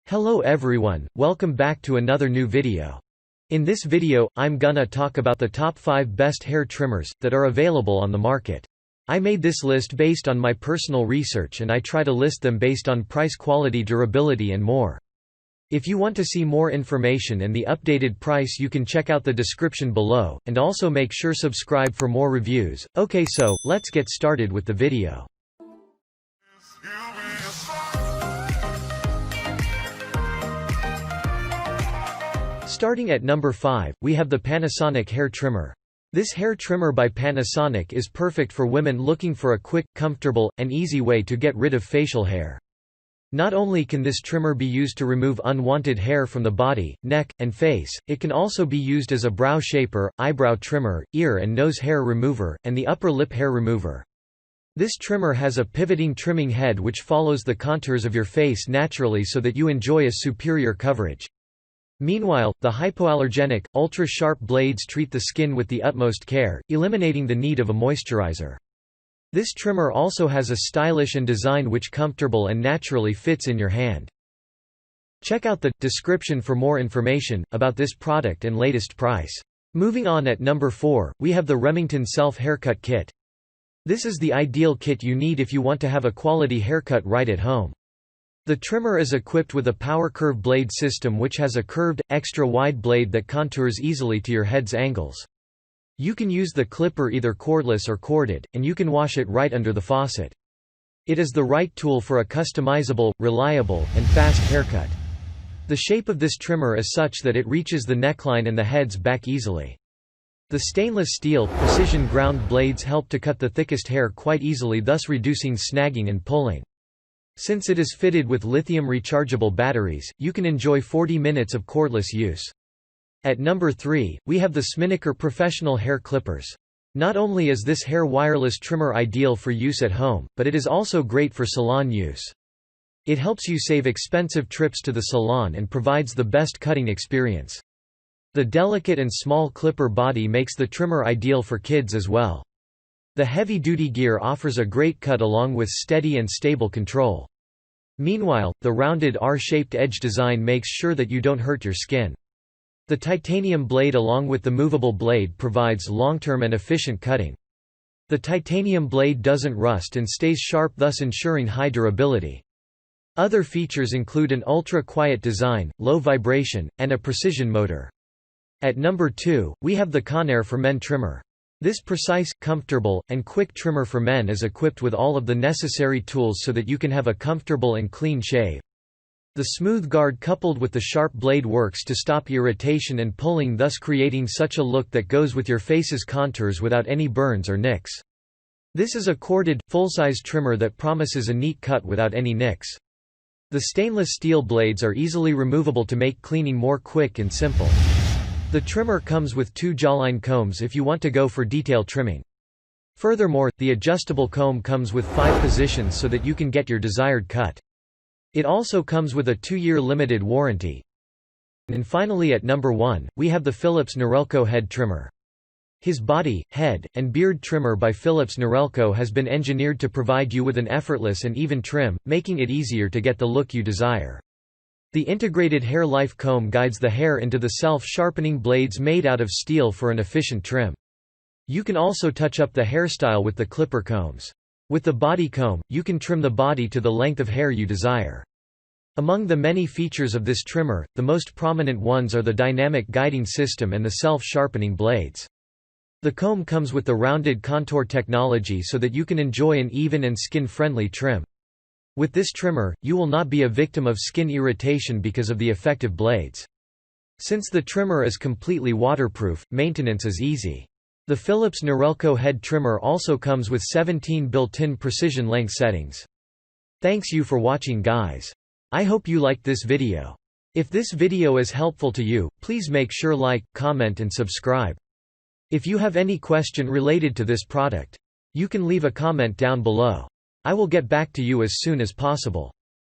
Hello everyone, welcome back to another new video. In this video, I'm gonna talk about the top 5 best hair trimmers that are available on the market. I made this list based on my personal research and I try to list them based on price, quality, durability and more. If you want to see more information and the updated price, you can check out the description below, and also make sure subscribe for more reviews. Okay, so let's get started with the video. Starting at number 5, we have the Panasonic hair trimmer. This hair trimmer by Panasonic is perfect for women looking for a quick, comfortable, and easy way to get rid of facial hair. Not only can this trimmer be used to remove unwanted hair from the body, neck, and face, it can also be used as a brow shaper, eyebrow trimmer, ear and nose hair remover, and the upper lip hair remover. This trimmer has a pivoting trimming head which follows the contours of your face naturally so that you enjoy a superior coverage. Meanwhile, the hypoallergenic, ultra-sharp blades treat the skin with the utmost care, eliminating the need of a moisturizer. This trimmer also has a stylish and design which comfortable and naturally fits in your hand. Check out the description for more information about this product and latest price. Moving on, at number 4, we have the Remington Self-Haircut Kit. This is the ideal kit you need if you want to have a quality haircut right at home. The trimmer is equipped with a power curve blade system which has a curved, extra-wide blade that contours easily to your head's angles. You can use the clipper either cordless or corded, and you can wash it right under the faucet. It is the right tool for a customizable, reliable, and fast haircut. The shape of this trimmer is such that it reaches the neckline and the head's back easily. The stainless steel, precision ground blades help to cut the thickest hair quite easily, thus reducing snagging and pulling. Since it is fitted with lithium rechargeable batteries, you can enjoy 40 minutes of cordless use. At number 3, we have the Sminiker professional hair clippers. Not only is this hair wireless trimmer ideal for use at home, but it is also great for salon use. It helps you save expensive trips to the salon and provides the best cutting experience. The delicate and small clipper body makes the trimmer ideal for kids as well. The heavy-duty gear offers a great cut along with steady and stable control. Meanwhile, the rounded R-shaped edge design makes sure that you don't hurt your skin. The titanium blade along with the movable blade provides long-term and efficient cutting. The titanium blade doesn't rust and stays sharp, thus ensuring high durability. Other features include an ultra-quiet design, low vibration, and a precision motor. At number 2, we have the Conair For Men Trimmer. This precise, comfortable, and quick trimmer for men is equipped with all of the necessary tools so that you can have a comfortable and clean shave. The smooth guard coupled with the sharp blade works to stop irritation and pulling, thus creating such a look that goes with your face's contours without any burns or nicks. This is a corded, full-size trimmer that promises a neat cut without any nicks. The stainless steel blades are easily removable to make cleaning more quick and simple. The trimmer comes with 2 jawline combs if you want to go for detail trimming. Furthermore, the adjustable comb comes with 5 positions so that you can get your desired cut. It also comes with a 2-year limited warranty. And finally, at number 1, we have the Philips Norelco Head Trimmer. His body, head, and beard trimmer by Philips Norelco has been engineered to provide you with an effortless and even trim, making it easier to get the look you desire. The integrated hair life comb guides the hair into the self-sharpening blades made out of steel for an efficient trim. You can also touch up the hairstyle with the clipper combs. With the body comb, you can trim the body to the length of hair you desire. Among the many features of this trimmer, the most prominent ones are the dynamic guiding system and the self-sharpening blades. The comb comes with the rounded contour technology so that you can enjoy an even and skin-friendly trim. With this trimmer, you will not be a victim of skin irritation because of the effective blades. Since the trimmer is completely waterproof, maintenance is easy. The Philips Norelco Head Trimmer also comes with 17 built-in precision length settings. Thanks you for watching, guys. I hope you liked this video. If this video is helpful to you, please make sure like, comment and subscribe. If you have any question related to this product, you can leave a comment down below. I will get back to you as soon as possible.